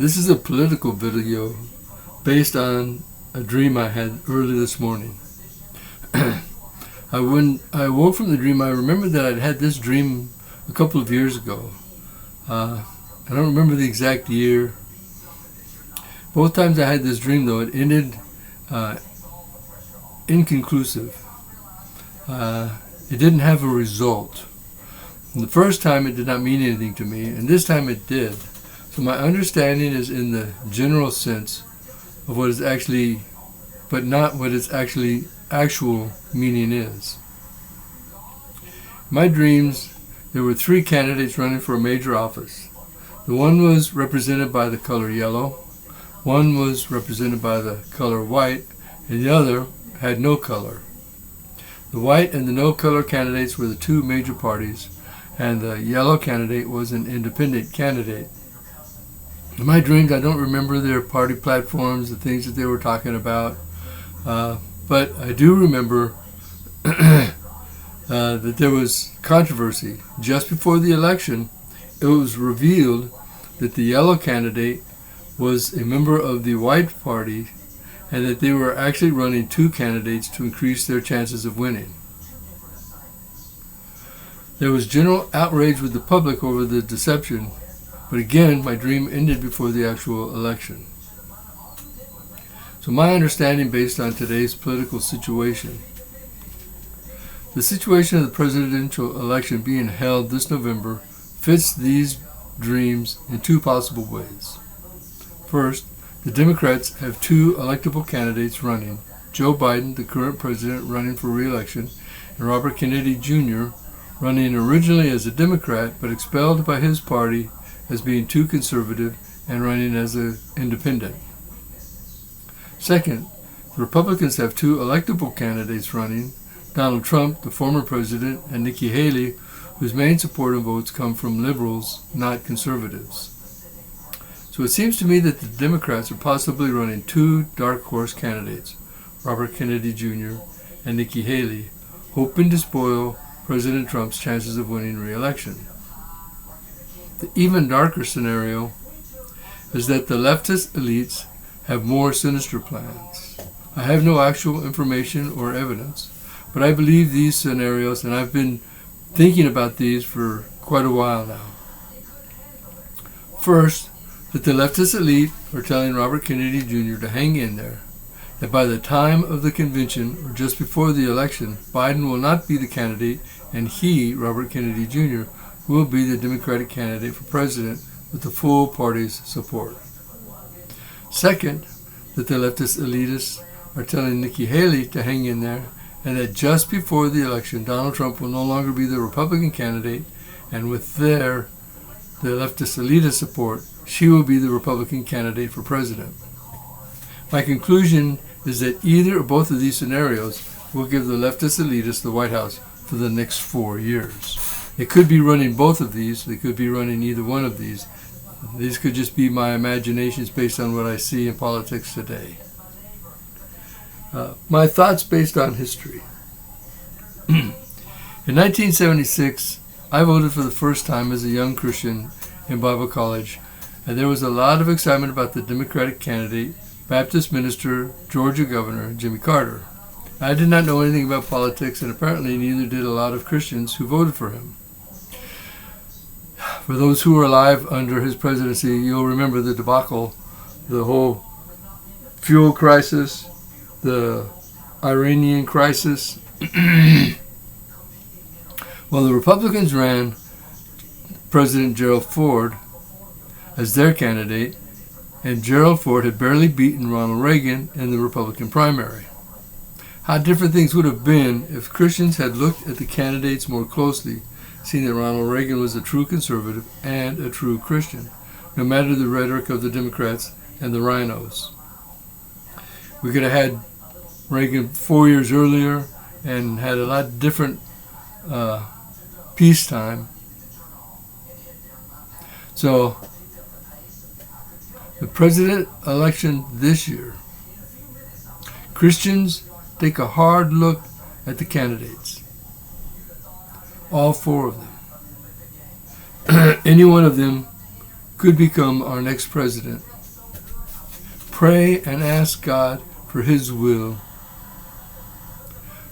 This is a political video based on a dream I had early this morning. When I woke from the dream, I remembered that I'd had this dream a couple of years ago. I don't remember the exact year. Both times I had this dream, though, it ended inconclusive. It didn't have a result. And the first time it did not mean anything to me, and this time it did. So my understanding is in the general sense of what is actually, but not what its actual meaning is. In my dreams, there were 3 candidates running for a major office. The one was represented by the color yellow, one was represented by the color white, and the other had no color. The white and the no color candidates were the 2 major parties, and the yellow candidate was an independent candidate. In my dreams, I don't remember their party platforms, the things that they were talking about, but I do remember that there was controversy. Just before the election, it was revealed that the yellow candidate was a member of the white party and that they were actually running 2 candidates to increase their chances of winning. There was general outrage with the public over the deception, but again, my dream ended before the actual election. So my understanding based on today's political situation. The situation of the presidential election being held this November fits these dreams in 2 possible ways. First, the Democrats have 2 electable candidates running, Joe Biden, the current president, running for re-election, and Robert Kennedy Jr., running originally as a Democrat but expelled by his party as being too conservative and running as an independent. Second, the Republicans have 2 electable candidates running, Donald Trump, the former president, and Nikki Haley, whose main support and votes come from liberals, not conservatives. So it seems to me that the Democrats are possibly running 2 dark horse candidates, Robert Kennedy Jr. and Nikki Haley, hoping to spoil President Trump's chances of winning re-election. The even darker scenario is that the leftist elites have more sinister plans. I have no actual information or evidence, but I believe these scenarios, and I've been thinking about these for quite a while now. First, that the leftist elite are telling Robert Kennedy Jr. to hang in there, that by the time of the convention or just before the election, Biden will not be the candidate, and he, Robert Kennedy Jr., will be the Democratic candidate for president with the full party's support. Second, that the leftist elitists are telling Nikki Haley to hang in there, and that just before the election, Donald Trump will no longer be the Republican candidate, and with the leftist elitist support, she will be the Republican candidate for president. My conclusion is that either or both of these scenarios will give the leftist elitists the White House for the next 4 years. They could be running both of these. They could be running either one of these. These could just be my imaginations based on what I see in politics today. My thoughts based on history. In 1976, I voted for the first time as a young Christian in Bible college, and there was a lot of excitement about the Democratic candidate, Baptist minister, Georgia Governor Jimmy Carter. I did not know anything about politics, and apparently neither did a lot of Christians who voted for him. For those who were alive under his presidency, you'll remember the debacle, the whole fuel crisis, the Iranian crisis. Well, the Republicans ran President Gerald Ford as their candidate, and Gerald Ford had barely beaten Ronald Reagan in the Republican primary. How different things would have been if Christians had looked at the candidates more closely, seeing that Ronald Reagan was a true conservative and a true Christian, no matter the rhetoric of the Democrats and the rhinos. We could have had Reagan 4 years earlier and had a lot different peacetime. So, the president election this year, Christians take a hard look at the candidates. All 4 of them. Any one of them could become our next president. Pray and ask God for His will,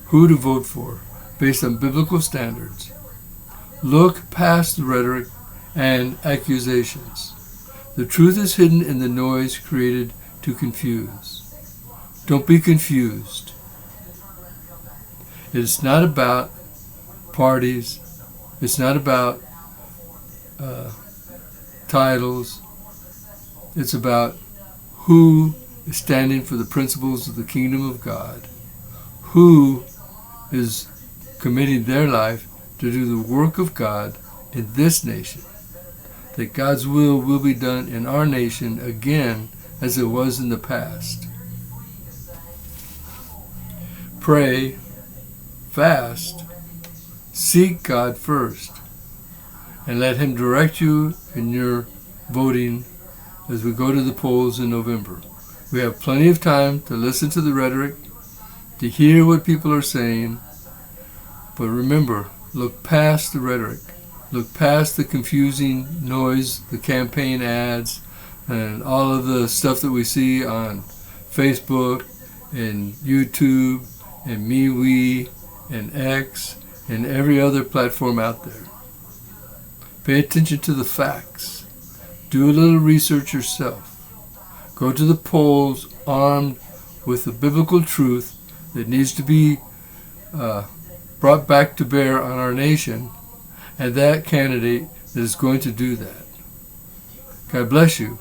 who to vote for, based on biblical standards. Look past the rhetoric and accusations. The truth is hidden in the noise created to confuse. Don't be confused. It's not about parties. It's not about titles. It's about who is standing for the principles of the kingdom of God, who is committing their life to do the work of God in this nation, that God's will be done in our nation again as it was in the past. Pray, fast, seek God first, and let Him direct you in your voting as we go to the polls in November. We have plenty of time to listen to the rhetoric, to hear what people are saying, but remember, look past the rhetoric. Look past the confusing noise, the campaign ads, and all of the stuff that we see on Facebook and YouTube and MeWe and X and every other platform out there. Pay attention to the facts. Do a little research yourself. Go to the polls armed with the biblical truth that needs to be brought back to bear on our nation, and that candidate that is going to do that. God bless you.